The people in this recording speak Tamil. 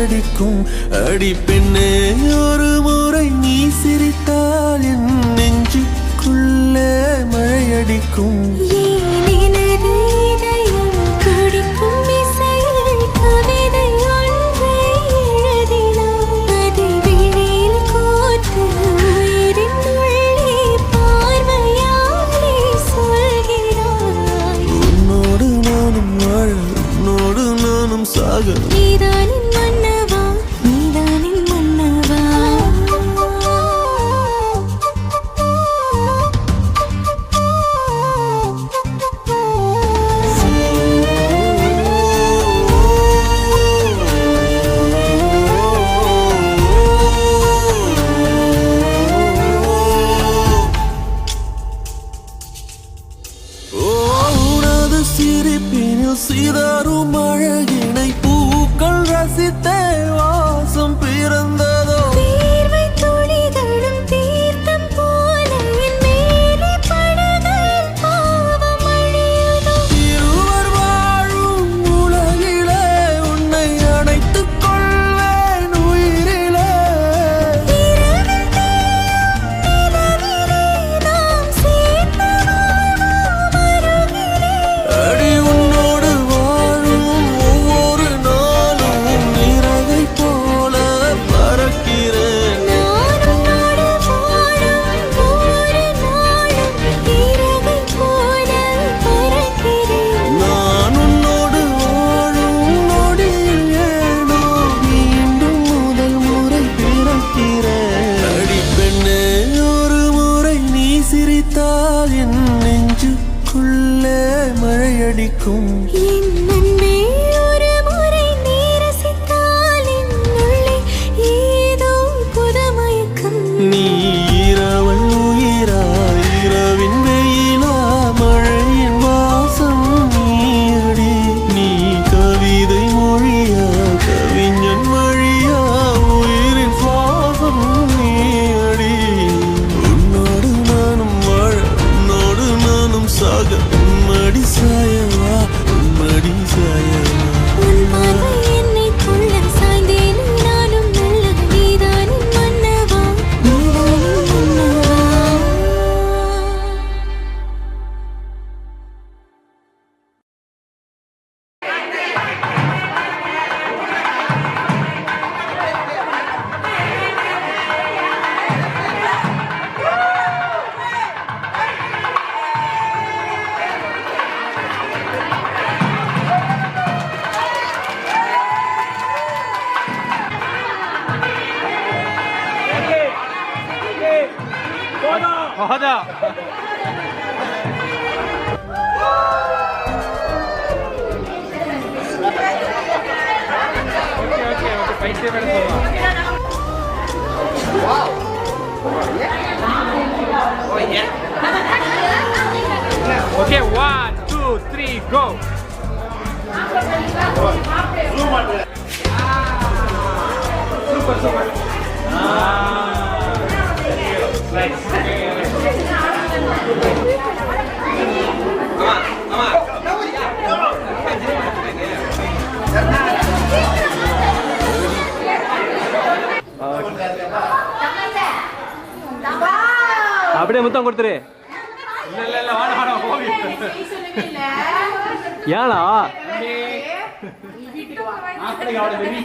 மழையடிக்கும். அடி பெண்ணே ஒரு முறை நீ சிரித்தால் என் நெஞ்சுக்குள்ளே மழையடிக்கும். சிதறும் அழகினை பூக்கள் ரசித்தே வாசம் பிறந்ததோ. தீர்வை துளிகளும் தீர்த்தம் போல என் மேலே படுகையில் பாவம் அழியுதோ. இருவர் வாழும் உலகிலே உன்னை அணைத்துக் கொள்வேன் உயிரிலே. இரவில் தேயும் நிலவிலே நாம் சேர்ந்து வாழ்வோம் அருகிலே. அடி சிரித்தால் என் நெஞ்சுக்குள்ளே மழையடிக்கும். என் நன்மை ஒரு முறை நீ ரசித்தால் என் உள்ளே ஏதோ புதுமயக்கம். நீ இரவல் உயிரா இரவின் வெயிலா மழையின் வாசம் நீயடி. நீ கவிதை மொழியா கவிஞன் வழியா உயிரின் சுவாசம் நீயடி. சாக உன்மடி சாயவா உன்மடி சாயவா. உன் பார்வை என்னை கொள்ள சாய்ந்தேன் நானும் நல்ல நீதானின் மன்னவா நீதானின் மன்னவா. Hada. Okay. Paise mere sola. Wow. Oh yeah. Okay, 1, 2, 3, go. Super. Nice. அப்படியே முத்தம் கொடுத்துரு. இல்ல வாடா போவி. ஏனா நீ வீட்டுக்கு வா. ஆக்கடை அவளை வெரி